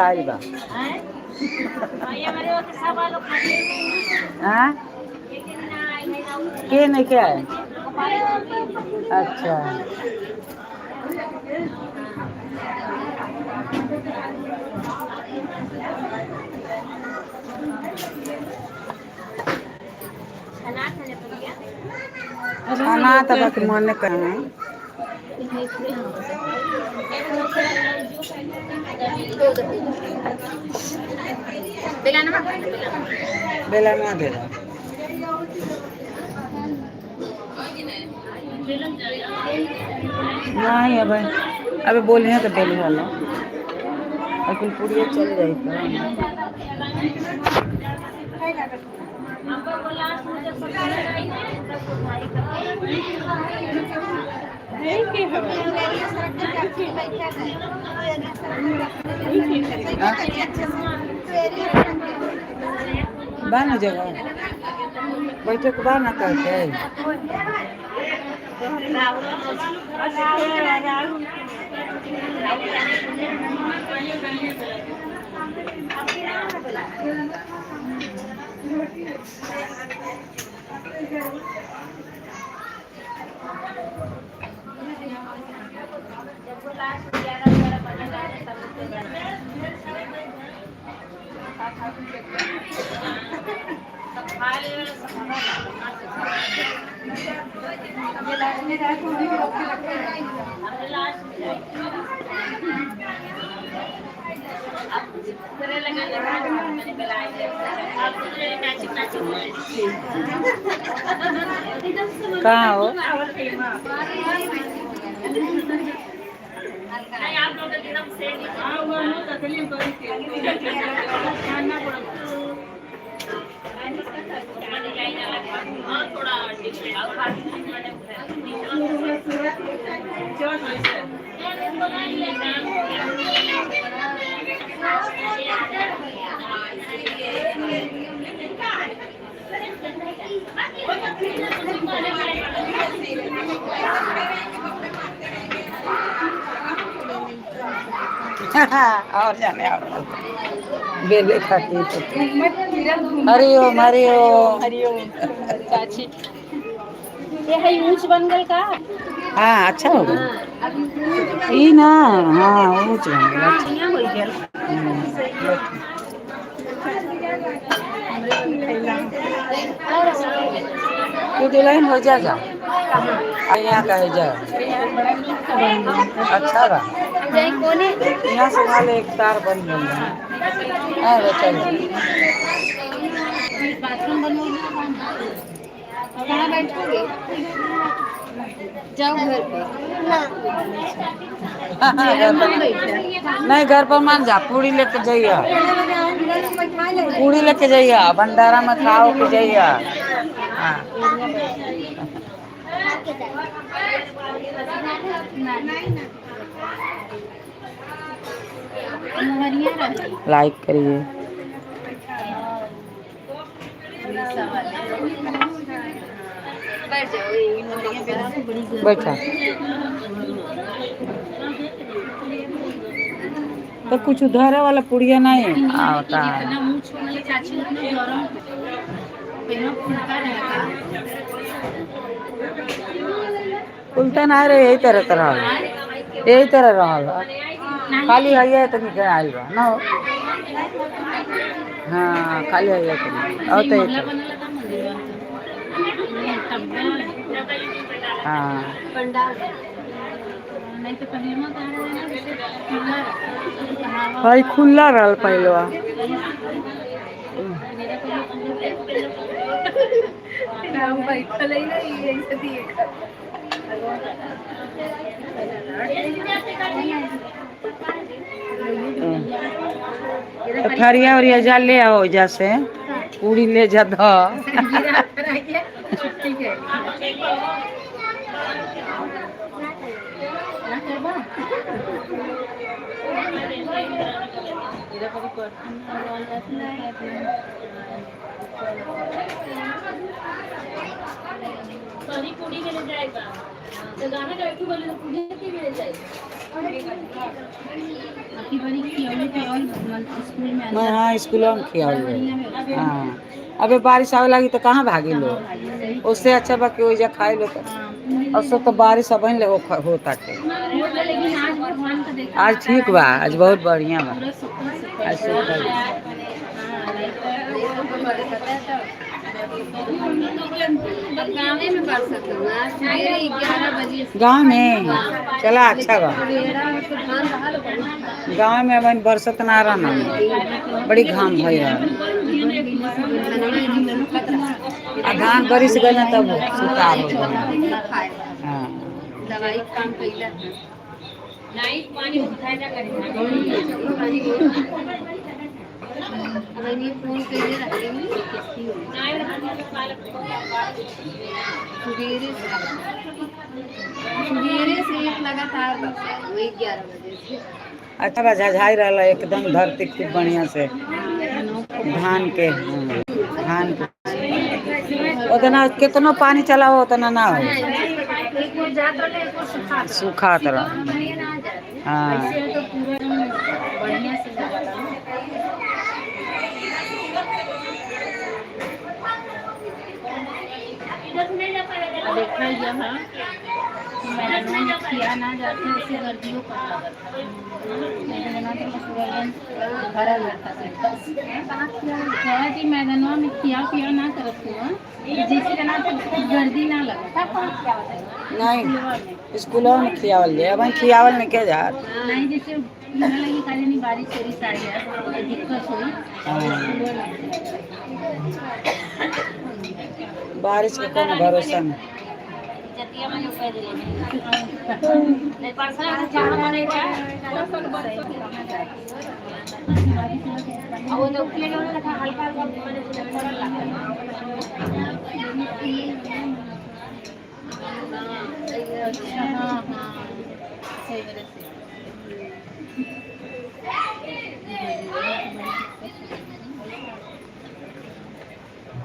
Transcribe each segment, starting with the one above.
आई बा हाँ के नहीं क्या है अच्छा खाना तक मन कर बेला ना दे नहीं अब अबे बोले हैं तो बेल वाला लेकिन पूरी चल जाए बाना जगह बैठक बाना करते कहाँ हो और जाने बेले खाती हरिओम हरिओम हरिओम चाची ये है ऊंच बंगल का हाँ अच्छा होगा ई ना हाँ ऊँच तू दुल्हन हो जा यहाँ का है जा अच्छा बा यहाँ से वाले एक तार बन गए चल बाथरूम कहाँ बैठोगे जाओ घर पे नहीं घर पर मान जा पूरी लेके जाइए पूरी लेके जाइए भंडारा में खाओ के जाइए हाँ लाइक करिए बैठा तो कुछ उधारा वाला पुड़िया नहीं आता उल्टा ना रहे यही तरह रहा खाली है तो निकल आइल बा ना हाँ खाली है तो हाँ भाई खुला रहा पहलवा थरिया उरिया जा ले आओ जैसे पूरी ले जा दो पूरी के लिए जाएगा तो गाना गाती बोले तो पूरी के लिए जाएगा आपकी बड़ी खियौली पे और स्कूल में मैं हाँ स्कूलों में खियाल बढ़िया में हाँ। अबे बारिश आवे लगी तो कहाँ भागी लो, उससे अच्छा बा कि ओइजा खाई लो तो। और सब तो बारिश अब ले होता के लेकिन आज भगवान का देखा आज ठीक बा, आज बहुत बढ़िया बा। पूरा सुकून सुकून आज सुखल गाँव में बरसत हुआ सवेरे 11 बजे गाँव में चला अच्छा बा। गाँव में अब बरसत ना रहना, बड़ी घाम भई रहा। आ धान बारिश गए ना तब सुतार हो गया। हाँ दवाई काम कैला नाइट पानी उठाए ना करें मैंने फोन कैले रखे नहीं सवेरे से एक लगातार वही 11 बजे से अच्छा बा, झझाई रहा एकदम धरती खूब बढ़िया से धान के। धान के उतना कितनो पानी चला हो उतना ना हो, सूखा तरह। हाँ बढ़िया से देखा यहाँ मैदानों में किया ना जाते उसे गर्दियों पर भरा रहता है कि मैदानों में किया पिया ना करते हो जिससे जना तो गर्दी ना लगता नहीं स्कूलों में खियावल जाए, अब खियावल नहीं के जा नहीं जैसे लगी खाली नहीं बारिश वारिश आ गया दिक्कत हुई बारिश के कोनो भरोसा नहीं।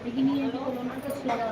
लेकिन ये कोरोना कुछ लगा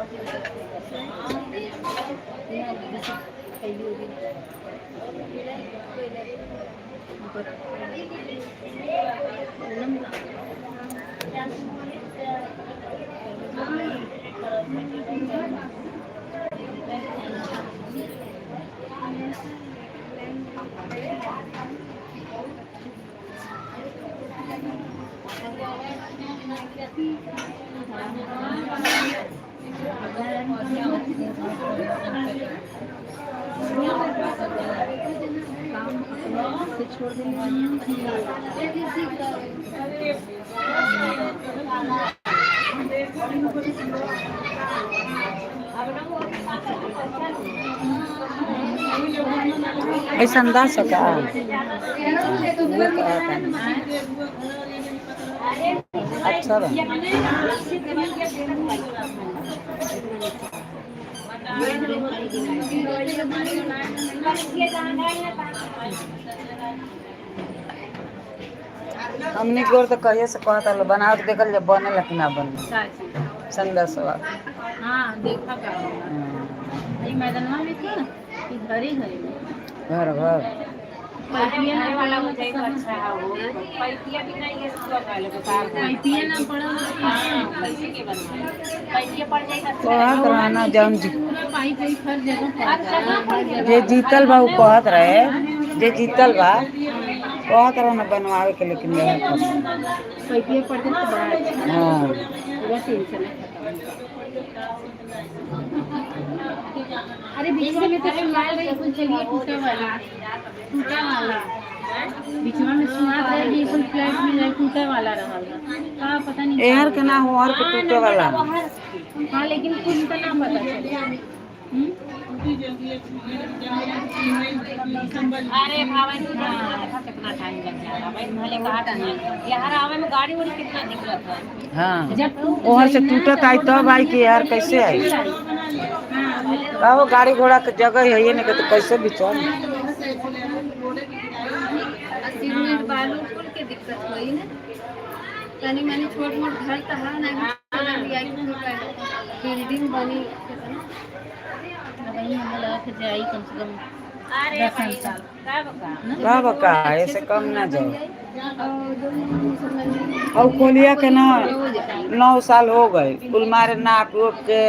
छोड़ ऐसा अंदाज है क्या? अच्छा रहा। हमने की ओर तो कहिए से कहता लो बनाओ तो देखल जब बने लग ना बने संदेशवा। हाँ देखा का ये मैदानवा में थी ना इधर ही घर घर पैपिया ना वाला हो जाए तो अच्छा है वो पैपिया भी नहीं है सब वाले को पैपिया ना पड़ा पैसे के बनवाए पैपिया पड़ जाएगा कहत रहना जौन पाइप पाइप हर जगह जे जीतल बा उ कहत रहे, जे जीतल बा कहत रहना बनवावे के, लेकिन नहीं पैपिया पड़ते तो बड़ा हाँ पूरा टेंशन है। अरे बीच में तो सुनाई रही कुछ चलिए टूटा वाला बीचवा में सुना रहे कि कोई फ्लैट में जाए टूटे वाला रहा का पता नहीं एहर के ना हो और के टूटे वाला। हाँ लेकिन कुछ तो ना पता चले। अरे भाई कितना टाइम लग जाएगा भाई भले कहा यार आवे में गाड़ी वाड़ी कितना दिक्कत है। हाँ जब ओहर से टूटत आई तब आई कि यार कैसे आई वो गाड़ी घोड़ा के जगह है ये नहीं तो कैसे बिचौन बालू पुल के दिक्कत हुई ना तनी मनी छोट मोट घर तो है ना बिल्डिंग बनी वही हमें लगा कि जाई कम से कम अरे भाई कब का कब का ऐसे कम ना जाओ। और कोलिया के ना 9 साल हो गए कुल मारे नाप उप के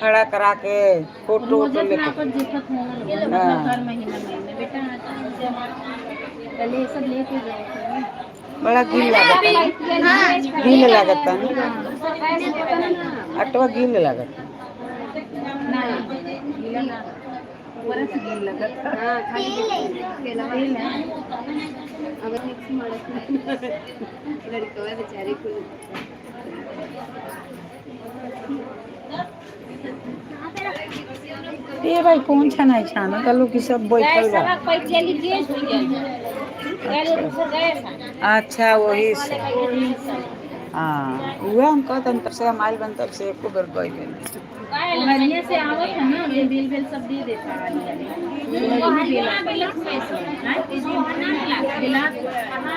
खड़ा करा के फोटो वोटो लेके हाँ। बड़ा गील लागता गील लागता ना अटवा गील लागता ये भाई कौन छना छाना का लोग की सब बैठल बा अच्छा वही से हाँ वो हम कहते तब से हम आइल बन तब से एको बेर गई बढ़िया से आवत है ना बिल बिल सब दे देता है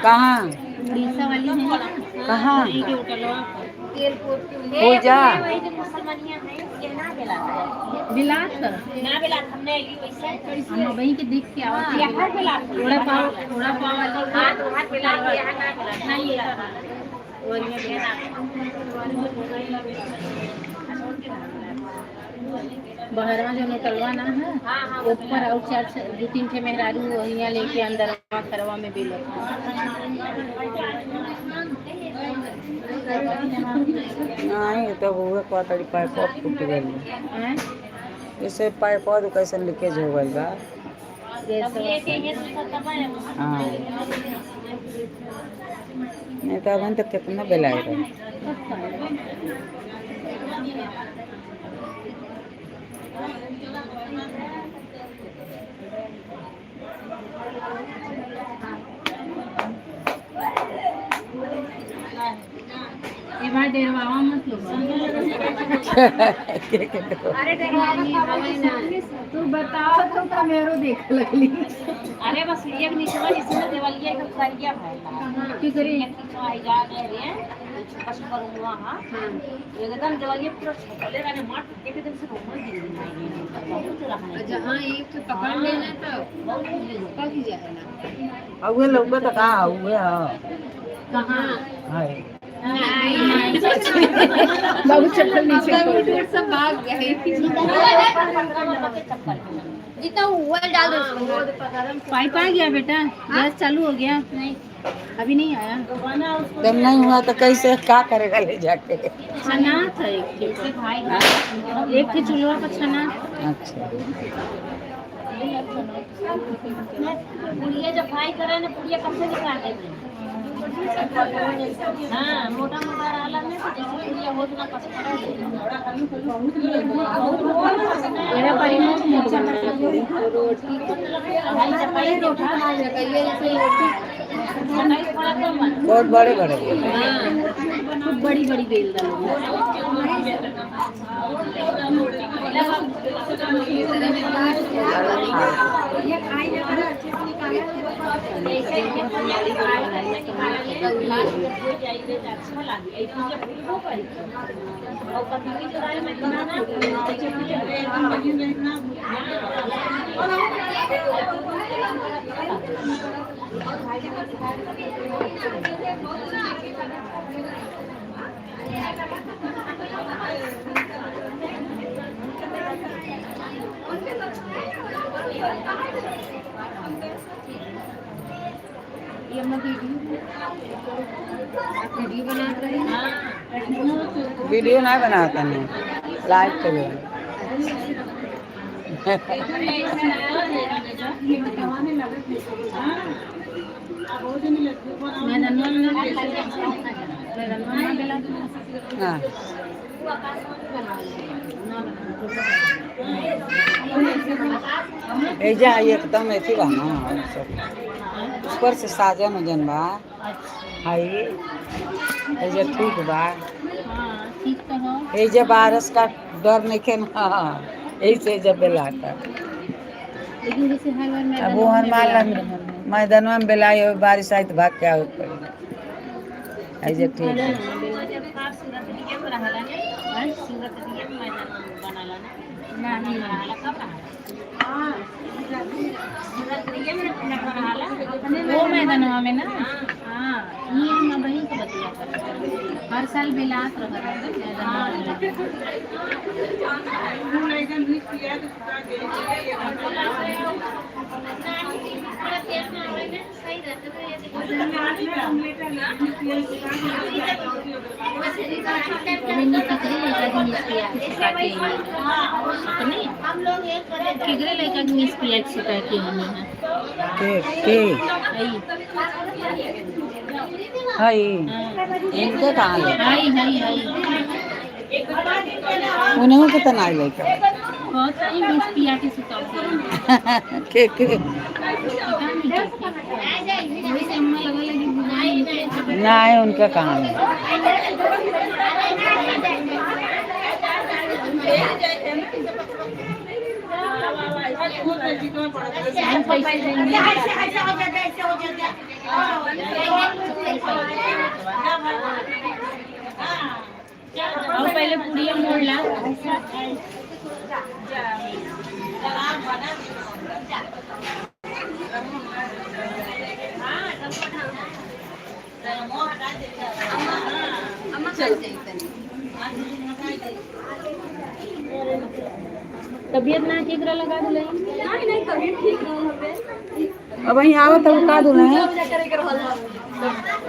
कहाँ उड़ीसा वाली है कहाँ हो जा बिलात हमने हम वहीं के देख के आवत थोड़ा पाव बहरवा जो नोटलवा ना है ऊपर और 2-3 ठे मेहरारू वहिया लेके अंदर करवा में बिल नहीं तो वो पातड़ी पाइप फूट गई इसे पाइप और कैसे लीकेज हो गई बा हाँ नहीं तो अभी तक कितना बेलाएगा डेरवावा मत लो अरे तू बताओ तो कमेरो देख लगली अरे बस एक निचवा इसमें देवलिया का सरिया है की करी एक निचवा जा रहे हैं बस पर वहां एकदम देवलिया पूरा छोले वाले मार एकदम से घूम दी जहां एक पकड़ लेना तो कब ही जाएगा अब वो लोग तो कहां हुए कहां हां बाबू चप्पल नीचे सब भाग गए जितना ओवर डाल दो पाइप आ गया बेटा गैस चालू हो गया नहीं अभी नहीं आया जब नहीं हुआ तो कैसे क्या करेगा ले जाके छना था एक भाई एक के चूल्हा पर छना अच्छा पुड़िया जब फ्राई करे ना पुड़िया कब से निकाल देते हाँ मोटा मोटा रहला में तो जैसे पुड़िया हो ना पसंद मेरा परिमोट मोटा रोटी भाई चपाई रोटी बहुत बड़े बड़े खूब बड़ी बड़ी बेल डालो वीडियो नहीं बनाता नहीं लाइव के लिए हाँ ऐजा एकदम ऐसी बा ना ऊपर से साजन वजन बा हाई ऐजा ठीक बा ऐजा बारिश का डर नहीं के ना ऐसे जब बेलाता अब वो हर माल मैदानवा में बेलाई हो बारिश आई तो भाग के आवे पड़ी ऐजा ठीक है वो मैदानवा में ना। हाँ ये हम वहीं के बतिया हर साल बिलात किगरे लेकर मिस पिया छिपा के हमें के हाय इनके कहाँ ले हाय हाय हाय उन्हें कितना आई लेके बहुत सारी मिस पिया के सुता के वैसे अम्मा लगा लगी नहीं उनका कहाँ है पैसे देंगे और पहले पूड़िया मोड़ ला तबीयत ना ठीक रहा लगा दूल्हे नहीं तबीयत ठीक रहा अब वहीं आवत है का दूल्हे हैं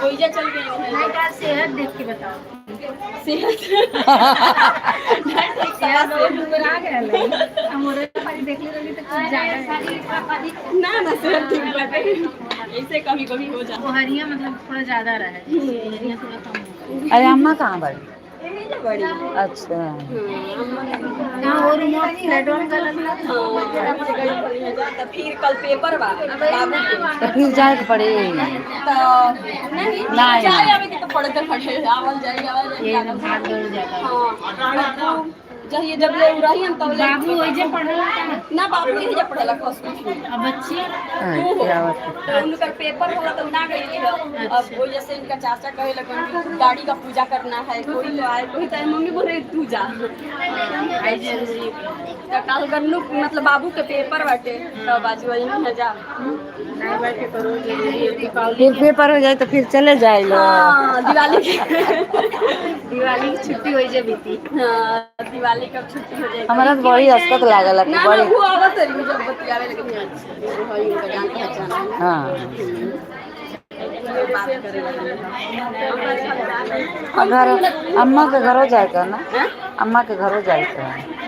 कोई जा चल गई नहीं का सेहत देख के बताओ सेहत ऊपर आ गया ले हमरे पास देख ले रही तो कुछ ज्यादा ना ना सेहत ठीक बात ऐसे कभी कभी हो जाता है हरिया मतलब थोड़ा ज्यादा रहा है हरिया थोड़ा कम अरे अम्मा कहाँ बड़ी बड़ी अच्छा ना और रिमोट प्लेटफॉर्म का लगना था तो फिर कल पेपर बा बाबू तो फिर जाए के पड़े तो नहीं जाए अभी तो पढ़ कर पढ़े आवल जाए ये भाग दौड़ जाता हां जहिए जब ले रही हम तब बाबू होई जे पढ़ला ना बाबू ही जे पढ़ला कस कुछ अब बच्चे क्या बात तो उनका पेपर होला तो ना गई अब वो जैसे इनका चाचा कहे लगन गाड़ी का पूजा करना है कोई तो आए कोई तो मम्मी बोले तू जा आई जरूरी तो कल गन्नू मतलब बाबू के पेपर बाटे तो बाजू वही न जा नहीं बैठे करो फिर पेपर हो जाए तो फिर चले जाए लोग हां दिवाली की छुट्टी हो जाए बीती हां दिवाली कब छुट्टी हो जाएगी हमारा तो बड़ी अस्पत लागल है ना बड़ी वो आवत है जब बतियावे लेकिन भाई उनका जान पहचान है हाँ बात करे घर अम्मा के घरों जाएगा ना अम्मा के घरों जाएगा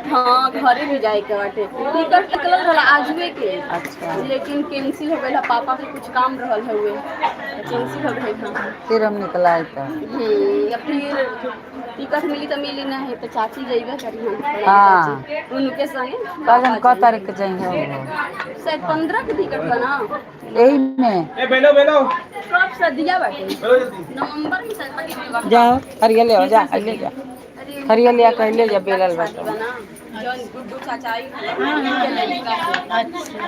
हाँ घरे भी जाए के बाटे टिकट निकलल रहला आजवे के अच्छा लेकिन कैंसिल हो गया पापा के कुछ काम रहल है हुए कैंसिल हो गई था फिर हम निकला है तो या फिर टिकट मिली तो मिली ना है तो चाची जाइबे करी हम हाँ उनके संगे कल क तारीख के जाएंगे शायद 15 के टिकट बना यही में बेलो कब से दिया बाटे नवंबर में शायद जाओ हरिया ले आओ जा ले जा हरिया लिया कह ले जा बेलल बात बना जौन गुड्डू चाचा आई अच्छा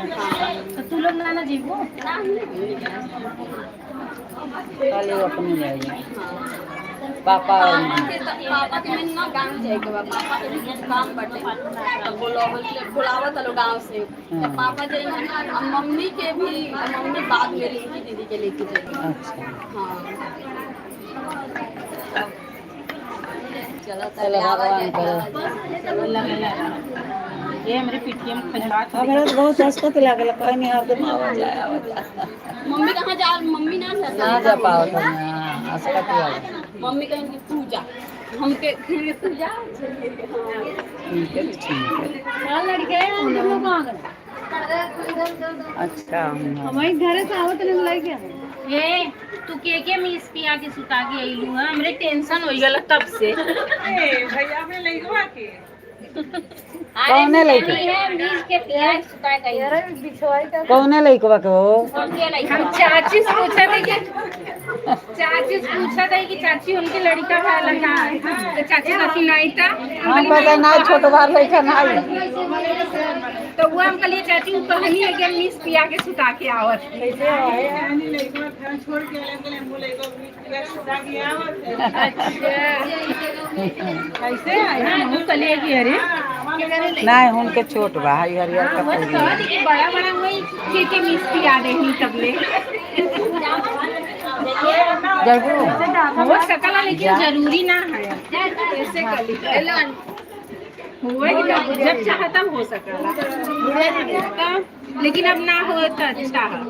तो तू लोग ना जीवो कल अपने जाएंगे पापा पापा के मैंने ना गाँव जाए के पापा के भी कुछ काम बटे तो बुलावत लोग गाँव से तो पापा जाएंगे मम्मी के भी मम्मी बाद में रिंकी दीदी के लेके जाएंगे अच्छा हाँ चलो भगवान करे ये हमारे पिटिया में खजरा हमारा तो बहुत अस्पत लागल कहीं अब मम्मी कहाँ जा मम्मी ना जा पाओ तो अस्पत लागल मम्मी कहेंगी तू जा हम के तू जा ठीक है हाँ लड़के हम लोग कहाँ गए अच्छा हमारे घर से आवत नहीं बुलाई क्या ये तू के मिस पिया के सुता के आइलू है हमरे टेंशन हो गया तब से भैया में ले गवा के कौने लइके मिस के पिया के सुता के अरे बिछवाई तो कौने लइकवा के हो हम चाची से पूछा थे कि चाची उनके लड़का का लगा तो चाची का नहीं था हम पता ना छोट बार लइका ना तो वो हम कहिए चाची ऊपर नहीं है कि मिस पिया के सुता के आवत कैसे आए यानी लेके घर छोड़ के ले बोले को सुधा के आवत अच्छा कैसे आए हम कहिए कि अरे नहीं उनके छोट बा हरियर का वो तो पहले कह दी कि बड़ा बड़ा वही के मिस पिया देही तबले जरूर हो सकला लेकिन जरूरी ना है ऐसे कली हुए जब चाहे तब हो सकला तो लेकिन अब ना हो तो अच्छा है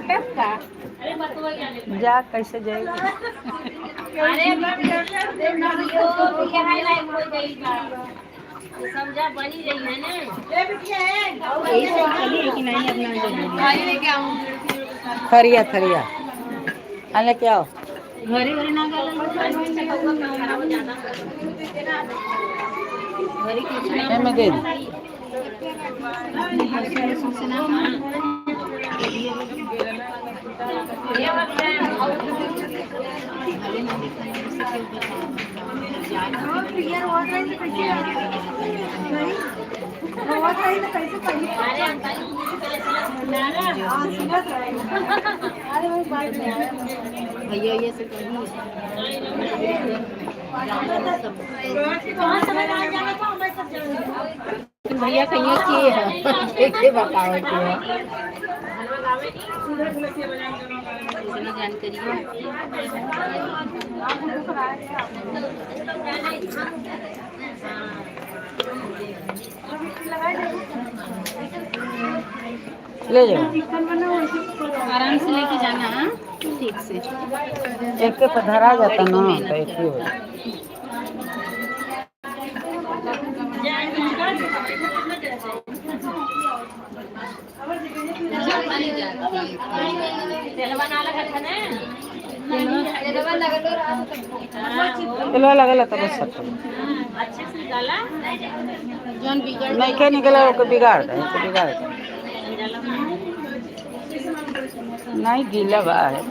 तब का जा कैसे जाएगी अरे समझा बनी रही है ना कि नहीं अपना थरिया थरिया अरे क्या हो घरे घरे ना गए घरे कुछ ना मैं दे दूं भैया ये से भैया कहिए कि है एक बताओ कि है जानकारी ले जाओ आराम से लेके जाना हाँ? ठीक से एक के पर धरा जाता ना तो एक ही हो चलो लगा तो बस सब अच्छे से डाला नहीं क्या निकला वो बिगाड़ दे बिगाड़ दे नहीं गीला बा है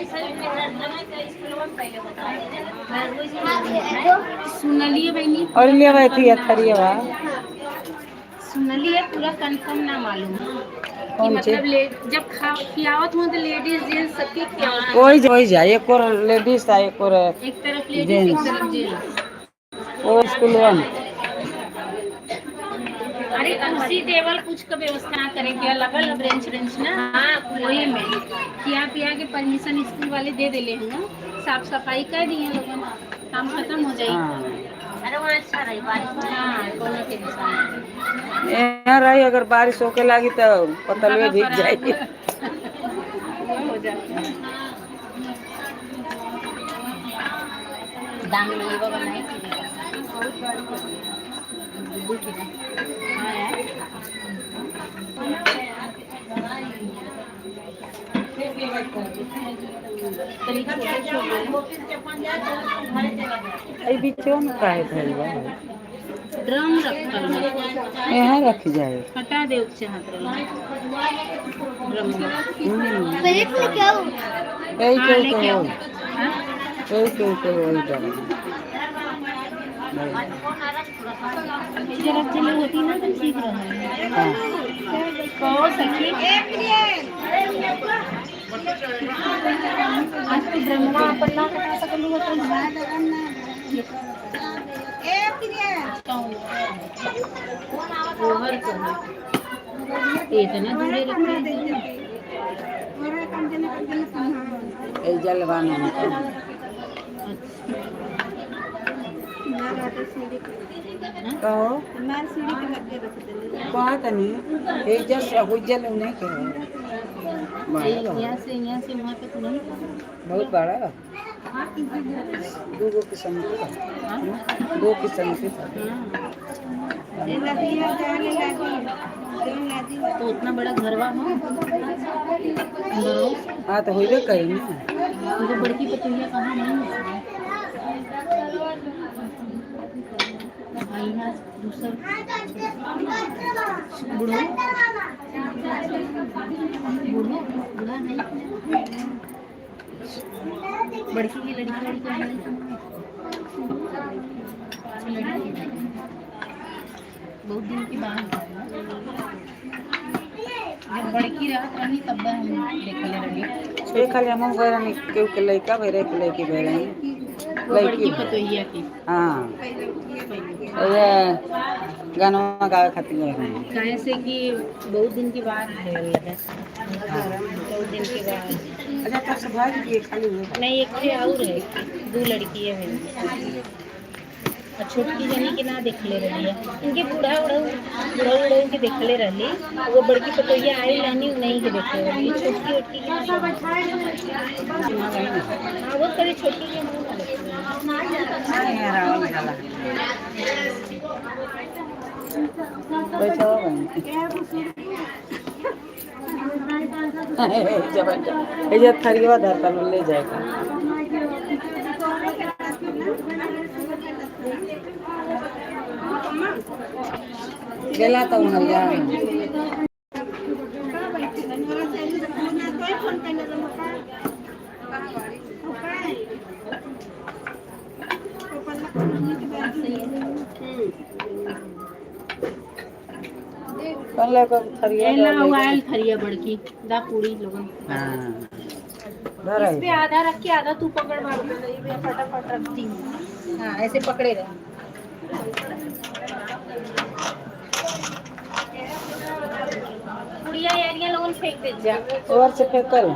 इतना सुनलिए बहनी और लिया भाई थी थरिया बा सुनलिए पूरा कंफर्म ना मालूम कि कौन मतलब जब खियावत हो तो लेडीज जेंट्स सबके खियावत वही जा एक और लेडीज था एक और एक तरफ लेडीज एक तरफ जेंट्स वो स्कूल वन अरे कुर्सी टेबल कुछ का व्यवस्था ना करे क्या लगल ब्रेंच रेंच ना हाँ वही में खिया पिया के परमिशन स्कूल वाले दे देले हैं ना साफ सफाई कर दिए लोगों काम खत्म हो जाएगी अरे वहाँ अच्छा रही बारिश हाँ कोनो टेंशन नहीं यहाँ रही अगर बारिश होके लगी तो पतलवे भीग जाएगी हो जाता दाम में ये बाबा नहीं हाँ यार बीचो में काहे धइल बा ड्रम रखल है यहाँ रख जाए हटा दे उससे हाथ रहा ड्रम यही के वही डाल जरा जली होती ना तो ठीक रहा हाँ कहो सखी आज की ड्रमवा अपन ना हटा सकलू हो तो ओवर कर इतना दूर रखे ये जलवाना में कहो बात नहीं एक जल हुज्जल नहीं कहो यहाँ से वहाँ पे तो नहीं बहुत बड़ा दो किस्म के दो किस्म के तो उतना बड़ा घरवा हो हाँ तो हो कहीं ना तो बड़की पतंगिया कहाँ नहीं यहाँ दूसरा बुढ़ो बुढ़ो बुढ़ा नहीं बड़की की लड़की बहुत दिन की बात जब बड़की रात रही तब हम देखले रही देखल हम गए नहीं केहू के लइका बेरे के लइकी बेरे बड़की पतोहिया की हाँ ये गाना गावे खातिर गए हैं। काहे से कि बहुत दिन की बात है लगा बहुत दिन के बाद अच्छा तब से भाई की खाली हुए नहीं एक थे और है दो लड़की है मेरी और छोटकी जनी के ना देखले रही है इनके बूढ़ा उड़ा के देखले रही वो बड़की पतोहिया आई रहनी नहीं के देखले रही छोटकी उटकी के हाँ वो करे छोटकी के मुंह ना बैठो ये थरिया धरता ले जाएगा गेला तो हरिया पहले को थरिया आयल थरिया बड़की दा पूरी लोगन हां इस पे आधा रख के आधा तू पकड़ मार फटाफट रखती हूँ हाँ ऐसे पकड़े रहे पुड़िया यारियां लोगन फेंक दे जा और से फेंकल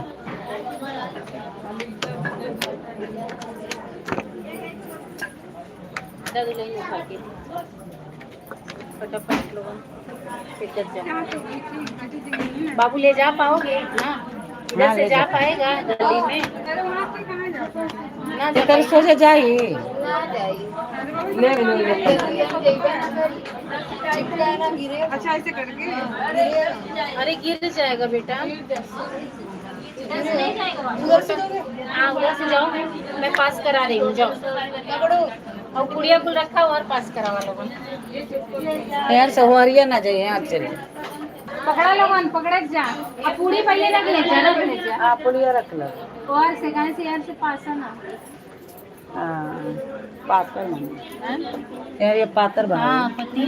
दादू ले खा के फटाफट लोगन फेंक जा बाबू ले जा पाओगे ना इधर से जा पाएगा गली में ना इधर सोचे जाई ले अच्छा ऐसे करके अरे गिर जाएगा बेटा हाँ उधर से जाओ मैं पास करा रही हूँ जाओ और गुड़िया को रखा और पास करावा लोगन यार सवारिया ना जाए यहाँ चले पकड़ा लोगन पकड़ जा अब पूरी पहले रख ले जा आप पुलिया रख लो और सेकंड से यार से पास ना हाँ पातर बन यार ये पातर बना हाँ पति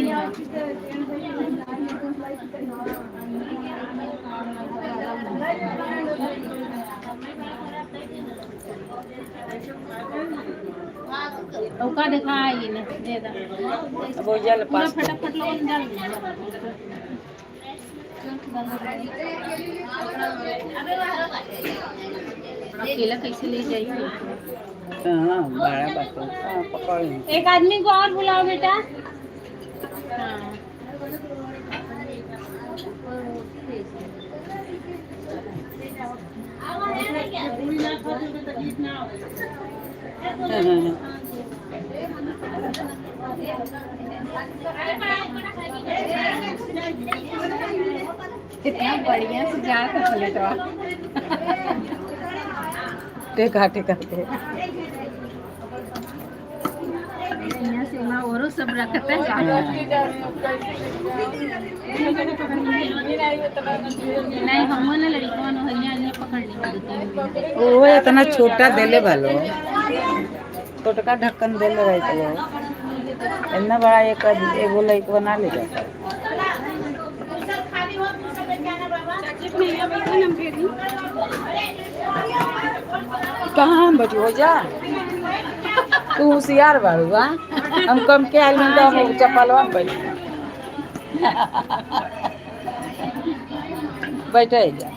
औका दिखा ये ने दे दा अब वो जल पास फटाफट लोगन डाल अकेला कैसे ले जाइए हाँ बड़ा बात हाँ पकड़ एक आदमी को और बुलाओ बेटा हाँ कितना बढ़िया से जा सकते तो टेका करते यहाँ से ना और सब रखते हैं नहीं हम ना लड़कियों ने हरियाणा पकड़ ली वो इतना छोटा देले भालो छोटका ढक्कन देले रहे तो इतना बड़ा एक एगो लाइक बना ले जाता कहाँ हम बचो हो जा तू होशियार बाड़ू बा हम कम के आइल में तो हम चप्पलवा में बैठे जा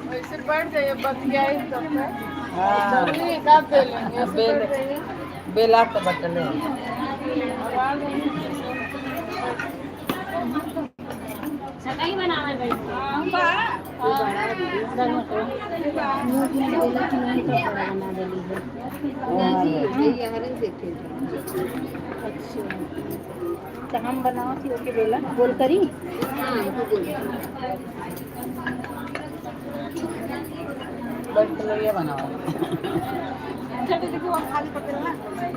वैसे बढ़ जाइए बतियाई तो हाँ का बेलेंगे बेला तो बटले सगाई बनावे अच्छा हम बनाओ थी ओके बेला बोल करी बैठ के लोग ये बनाओ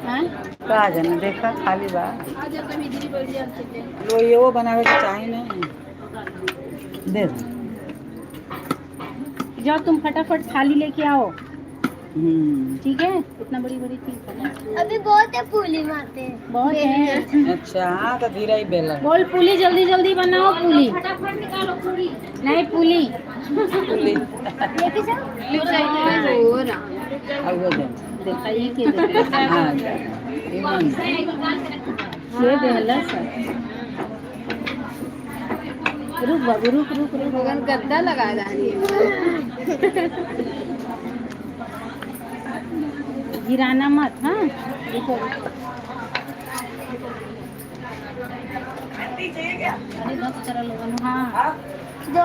हाँ कहा जाने देखा खाली बा आज कभी दीदी बोल दिया चले लो ये वो बनावे के चाही नहीं दे दो जाओ तुम फटाफट थाली लेके आओ हम्म, ठीक है इतना बड़ी बड़ी चीज है अभी बहुत है पुली मारते हैं बहुत है अच्छा हाँ तो धीरे ही बेला बोल पुली जल्दी जल्दी बनाओ पुली फटाफट निकालो पुली नहीं पुली पुली लेके जाओ हो रहा अब वो दे देखा ये के हाँ इमन ये बेहला सर रुक बाबू रुक रुक रुक भगवान गद्दा लगा रही है गिराना मत हाँ रुको अरे बस करा लोगन हाँ दो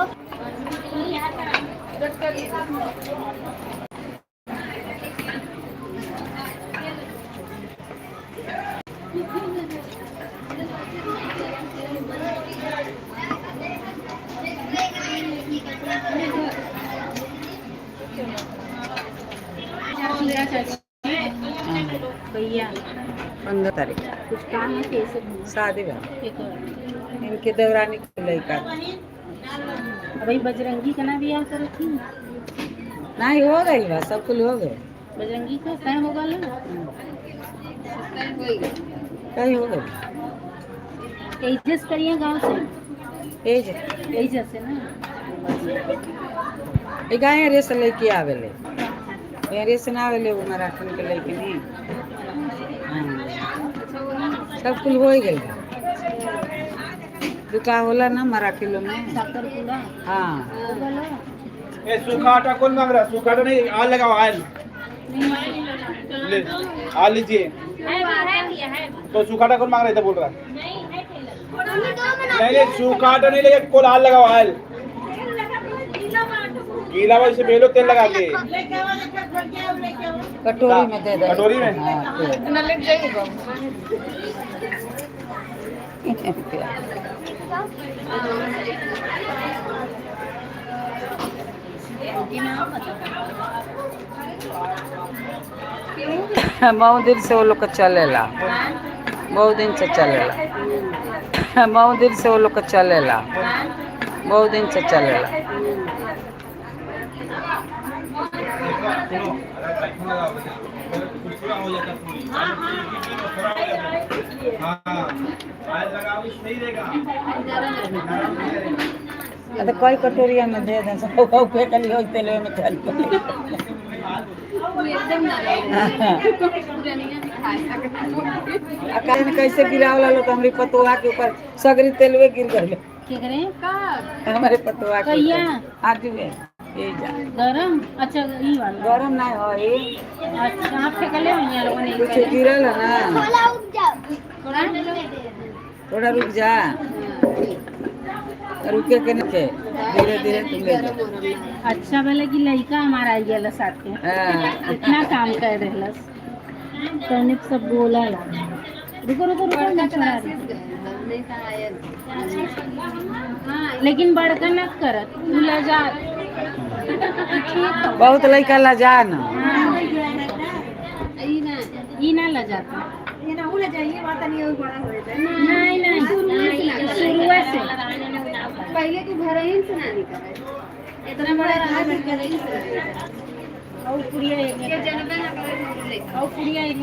भैया 15 तारीख कुछ काम है कैसे शादी बा इनके देवरानी के लड़का अभी बजरंगी का ना बियाह करो थी नहीं हो गई बा सब कुछ हो गए बजरंगी का तय होगा ना कहीं हो गई एडजस्ट करिए गांव से एज एडजस्ट से ना ये गाय रेस लेके आवेले ये रेस ना आवेले वो मराठन के लेके नहीं हाँ। सब कुछ हो ही गई दुका होला ना मराठी लोग में साकर पूरा हाँ ए सूखा आटा कौन मांग रहा है? सूखा आटा नहीं, आल लगाओ, आल ले, आल लीजिए। तो सूखा आटा कौन मांग रहा है? इधर बोल रहा है। नहीं सूखा आटा नहीं लेके कोल आल लगाओ, आल गीला वाले से बेलो तेल लगा के कटोरी में दे दो कटोरी में? हाँ, दे। बहुत दिन से वो लोग का चलेला बहुत दिन से चलेला बहुत दिन से वो लोग का चलेला बहुत दिन से चलेला तो कोई कटोरिया में दे दें सब फेंक लियो तेल में चल अकाल कैसे गिरावला लो तो हमारी पतोहा के ऊपर सगरी तेलवे गिर गए क्या करें हमारे पतोहा के कहिया? ऊपर। आज भी ये जा गरम अच्छा ये वाला गरम नहीं हो ये अच्छा आप फेंकले होइया लोगन ने कुछ गिरल है ना थोड़ा उठ जाओ थोड़ा थोड़ा रुक जा रुके के नहीं धीरे धीरे तुम ले जाओ अच्छा भले कि लड़का हमारा आई गया साथ में हाँ। इतना काम कर रहलस तने सब बोला ला रुको रुको रुको मैं छोड़ा रही लेकिन बड़का न करत तू ले जा बहुत लड़का लजा ना ई ना ले जाता नहीं नहीं शुरुआत से पहले तू घर ही से ना निकल इतना बड़ा और पुड़िया एक और पुड़िया एक